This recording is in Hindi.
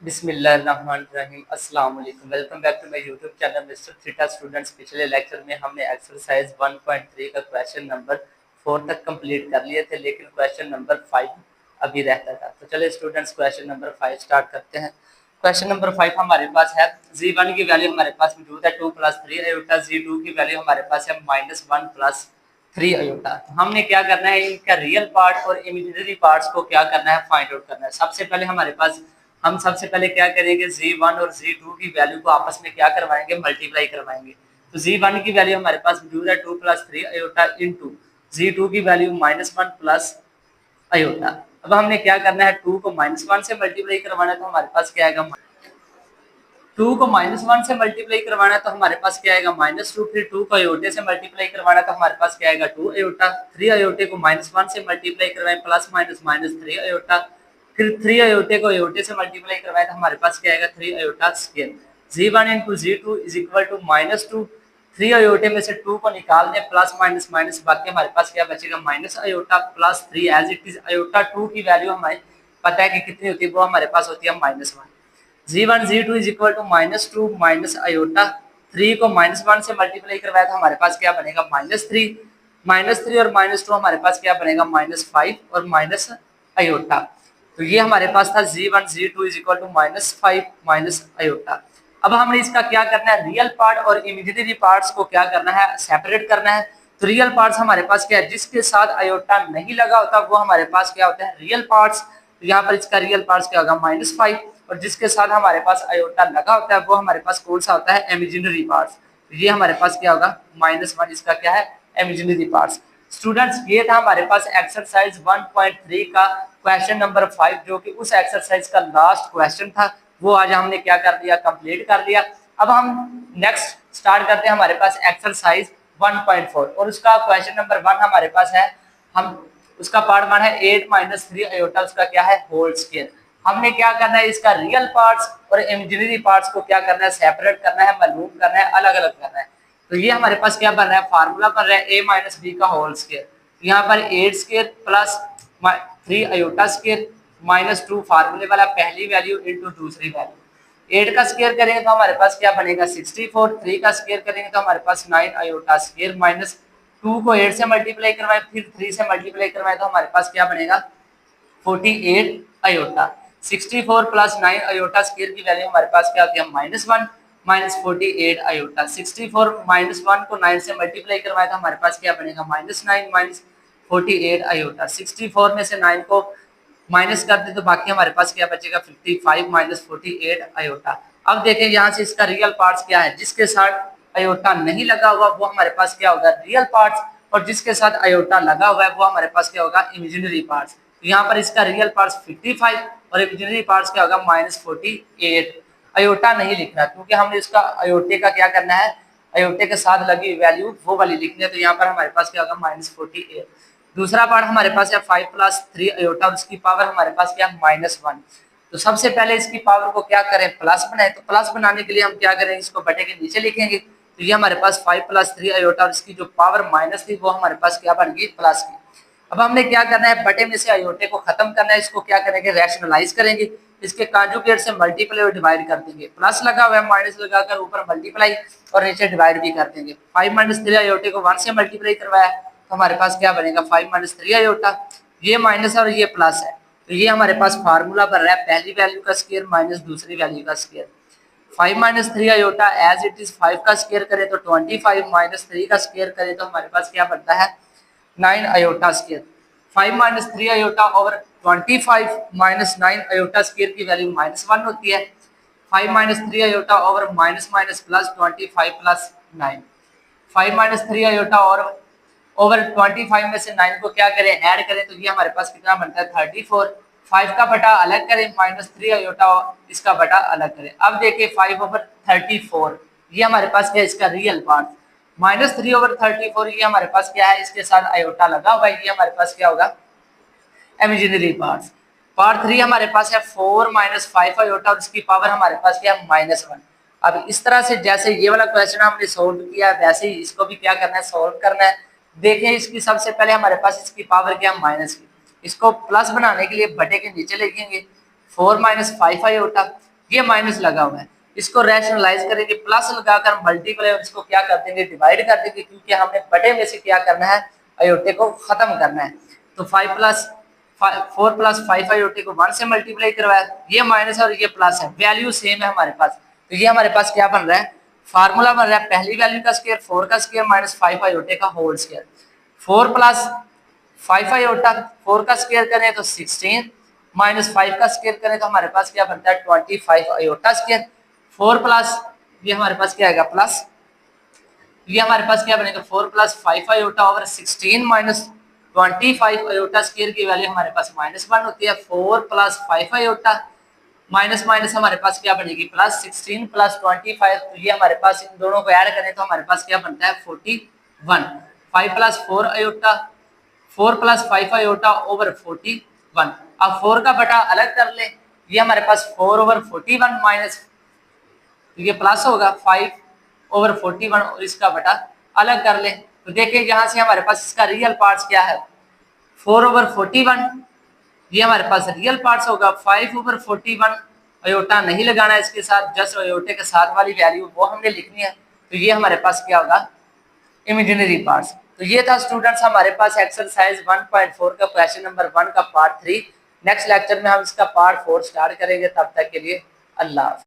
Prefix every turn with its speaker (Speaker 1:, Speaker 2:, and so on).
Speaker 1: बिस्मिल्लाहिर्रहमानिर्रहीम अस्सलाम वालेकुम। Welcome back to my YouTube channel mister theta students. पिछले लेक्चर में हमने एक्सरसाइज 1.3 का क्वेश्चन नंबर 4 तक कंप्लीट कर लिए थे, लेकिन क्वेश्चन नंबर 5 अभी रहता था। तो चलिए स्टूडेंट्स क्वेश्चन नंबर 5 स्टार्ट करते हैं। क्वेश्चन नंबर 5 हमारे पास है z1 की वैल्यू हमारे पास मौजूद है 2 + 3 अयोटा, z2 की वैल्यू हमारे पास है -1 + 3 अयोटा। तो हमने क्या करना है, इनका रियल पार्ट और इमेजिनरी पार्ट्स को क्या करना है, फाइंड आउट करना है। सबसे पहले हमारे पास हम सबसे पहले क्या करेंगे, z1 और z2 की वैल्यू को आपस में क्या करवाएंगे, मल्टीप्लाई करवाएंगे। तो z1 की वैल्यू हमारे पास मौजूद है 2 + 3 अयोटा इंटू z2 की वैल्यू -1 + अयोटा। अब हमने क्या करना है, 2 को -1 से मल्टीप्लाई करवाना है, तो हमारे पास क्या आएगा, 2 को -1 से मल्टीप्लाई करवाना है तो हमारे पास क्या आएगा, -2। फिर 2 को अयोटे से मल्टीप्लाई करवाना तो हमारे पास क्या आएगा, 2 अयोटा। 3 अयोटे को -1 से मल्टीप्लाई करवाएं, प्लस माइनस -3 अयोटा। फिर 3 अयोटे को अयोटे से मल्टीप्लाई करवाएं तो हमारे पास क्या आएगा, 3 iota square. z1 into z2 is equal to -2। 3 अयोटे में से 2 को निकाल दें, प्लस माइनस माइनस, बाकी हमारे पास क्या बचेगा, minus iota plus 3 as it is. Iota 2 की वैल्यू हमें पता है कि कितनी होती है, वो हमारे पास होती है -1। z1 z2 is equal to -2 minus iota. 3 को -1 से मल्टीप्लाई करवाया था, हमारे पास क्या बनेगा, -3। -3 और -2 हमारे पास क्या बनेगा, -5 और माइनस अयोटा। तो ये हमारे पास था z1 z2 is equal to -5 minus iota. अब हमने इसका क्या करना है, रियल पार्ट और इमेजिनरी पार्ट्स को क्या करना है, सेपरेट करना है। तो रियल पार्ट्स हमारे पास क्या है, जिसके साथ अयोटा नहीं लगा होता वो हमारे पास क्या होता है, रियल पार्ट्स। तो यहाँ पर इसका रियल पार्ट्स क्या होगा, -5। और जिसके साथ हमारे पास अयोटा लगा होता है वो हमारे पास कौन सा होता है, इमेजिनरी पार्ट्स। तो ये हमारे पास क्या होगा, -1, इसका क्या है, इमेजिनरी पार्ट्स। स्टूडेंट्स ये था हमारे पास एक्सरसाइज 1.3 का क्वेश्चन नंबर 5, जो कि उस एक्सरसाइज का लास्ट क्वेश्चन था। वो आज हमने क्या कर दिया, कंप्लीट कर लिया। अब हम नेक्स्ट स्टार्ट करते हैं हमारे पास एक्सरसाइज 1.4, और उसका क्वेश्चन नंबर 1 हमारे पास है, हम उसका पार्ट 1 है 8 - 3 अयोटा, उसका क्या है, होल स्क्वायर। हमने क्या करना है, इसका रियल पार्ट्स और इमेजिनरी पार्ट्स को क्या करना है, सेपरेट करना है, मालूम करना है, अलग अलग करना है। तो ये हमारे पास क्या बन रहा है, फार्मूला बन रहा है a - b का होल स्क्वायर। तो यहाँ पर 8 स्क्वायर प्लस 3 अयोटा स्क्वायर -2 फार्मूले वाला पहली वैल्यू इंटू दूसरी वैल्यू। 8 का स्क्वायर करेंगे तो हमारे पास क्या बनेगा, 64। 3 का स्क्वायर करेंगे तो हमारे पास 9 अयोटा स्क्वायर माइनस 2 को 8 से मल्टीप्लाई करवाएं, फिर 3 से मल्टीप्लाई करवाएं तो हमारे पास क्या बनेगा, 48 अयोटा। 64 प्लस 9 अयोटा स्क्वायर की वैल्यू हमारे पास क्या होती है, -1 माइनस 48 अयोटा। 64 -1 को 9 से मल्टीप्लाई करवाया तो हमारे पास क्या बनेगा, -9 माइनस 48 अयोटा। 64 में से 9 को माइनस कर दे तो बाकी हमारे पास क्या बचेगा, 55 माइनस 48 अयोटा। अब देखें यहाँ से इसका रियल पार्ट्स क्या है, जिसके साथ अयोटा नहीं लगा हुआ वो हमारे पास क्या होगा, रियल पार्ट्स। और जिसके साथ अयोटा लगा हुआ है वो हमारे पास क्या होगा, इमेजिनरी पार्ट्स। तो यहाँ पर इसका रियल पार्ट्स 55 और इमेजिनरी पार्ट्स क्या होगा, -48। अयोटा नहीं लिखना क्योंकि हमने इसका अयोटे का क्या करना है, अयोटे के साथ लगी वैल्यू वो वाली लिखनी है। तो यहाँ पर हमारे पास क्या होगा, -48। दूसरा पार्ट हमारे पास है 5 + 3 अयोटा, उसकी पावर हमारे पास क्या, -1। तो सबसे पहले इसकी पावर को क्या करें, प्लस बनाए। तो प्लस बनाने के लिए हम क्या करेंगे, इसको बटे के नीचे लिखेंगे। तो ये हमारे पास 5 + 3 अयोटा और इसकी जो पावर माइनस थी वो हमारे पास क्या बन गई, प्लस की। अब हमने क्या करना है, बटे में से अयोटे को खत्म करना है। इसको क्या करेंगे, रैशनलाइज करेंगे। इसके कॉन्जुगेट से मल्टीप्लाई और डिवाइड कर देंगे। प्लस लगा हुआ है, माइनस लगाकर ऊपर मल्टीप्लाई और नीचे डिवाइड भी कर देंगे। 5 - 3 अयोटे को 1 से मल्टीप्लाई करवाया तो हमारे पास क्या बनेगा, 5 - 3 अयोटा। ये माइनस है और ये प्लस है, तो ये हमारे पास फार्मूला बन रहा है पहली वैल्यू का स्क्वायर माइनस दूसरी वैल्यू का square. 5 - 3 iota as it is 5 का स्क्वायर करें तो 25 माइनस 3 का स्क्वायर करें तो हमारे पास क्या बनता है, 9 iota square. 5 - 3 iota over 25 minus 9 iota square की वैल्यू -1 होती है। 5 - 3 iota over minus minus plus 25 plus 9। 5 - 3 iota और ओवर 25 में से 9 को क्या करें, ऐड करें तो ये हमारे पास कितना बनता है, 34। 5 का बटा अलग करें, -3 अयोटा इसका बटा अलग करें। अब देखिए 5/34 ये हमारे पास क्या है, इसका रियल पार्ट। -3/34 ये हमारे पास क्या है, इसके साथ अयोटा लगा हुआ है, ये हमारे पास क्या होगा, इमेजिनरी पार्ट्स। पार्ट 3 हमारे पास है 4 - 5 अयोटा और इसकी पावर हमारे पास क्या है, -1। अब इस तरह से जैसे ये वाला क्वेश्चन हमने सोल्व किया वैसे ही इसको भी क्या करना है, सोल्व करना है। देखें इसकी सबसे पहले हमारे पास इसकी पावर क्या है, माइनस की। इसको प्लस बनाने के लिए बटे के नीचे लिखेंगे। 4 माइनस 5 आयोटा, ये माइनस लगा हुआ है, इसको रैशनलाइज करेंगे, प्लस लगाकर मल्टीप्लाई और इसको क्या कर देंगे, डिवाइड कर देंगे, क्योंकि हमने बटे में से क्या करना है, अयोटे को खत्म करना है। तो 4 प्लस 5 अयोटे को 1 से मल्टीप्लाई करवाया, ये माइनस और ये प्लस है, वैल्यू सेम है हमारे पास। तो ये हमारे पास क्या बन रहा है, फार्मूला बन रहा है पहली वैल्यू का स्क्वायर 4 का स्क्वायर माइनस 5 अयोटे का होल स्क्वायर। 4 प्लस 5 अयोटा, 4 का स्क्वायर करें तो 16 माइनस 5 का स्क्वायर करें तो हमारे पास क्या बनता है 25 अयोटा स्क्वायर। 4 प्लस ये हमारे पास क्या आएगा प्लस, ये हमारे पास क्या बनेगा 4 plus 5 iota over 16 minus 25 iota square की वैल्यू हमारे पास -1 होती है। 4 प्लस 5 अयोटा माइनस माइनस हमारे पास क्या बनेगी प्लस 16 प्लस 25, तो ये हमारे पास इन दोनों को ऐड करें तो हमारे पास क्या बनता है 41। 5 plus 4 iota, 4 plus 5 iota over 41। अब 4 का बटा अलग कर ले, ये हमारे पास 4 ओवर 41 माइनस, तो ये प्लस होगा 5 ओवर 41 और इसका बटा अलग कर ले। तो देखिए यहाँ से हमारे पास इसका रियल पार्ट्स क्या है 4 ओवर 41, ये हमारे पास रियल पार्ट्स होगा। 5 ओवर 41 अयोटा नहीं लगाना है इसके साथ, जस्ट अयोटे के साथ वाली वैल्यू वो हमने लिखनी है। तो ये हमारे पास क्या होगा इमेजिनरी पार्ट्स। तो ये था स्टूडेंट्स हमारे पास एक्सरसाइज 1.4 का क्वेश्चन नंबर 1 का पार्ट 3। नेक्स्ट लेक्चर में हम इसका पार्ट 4 स्टार्ट करेंगे, तब तक के लिए अल्लाह।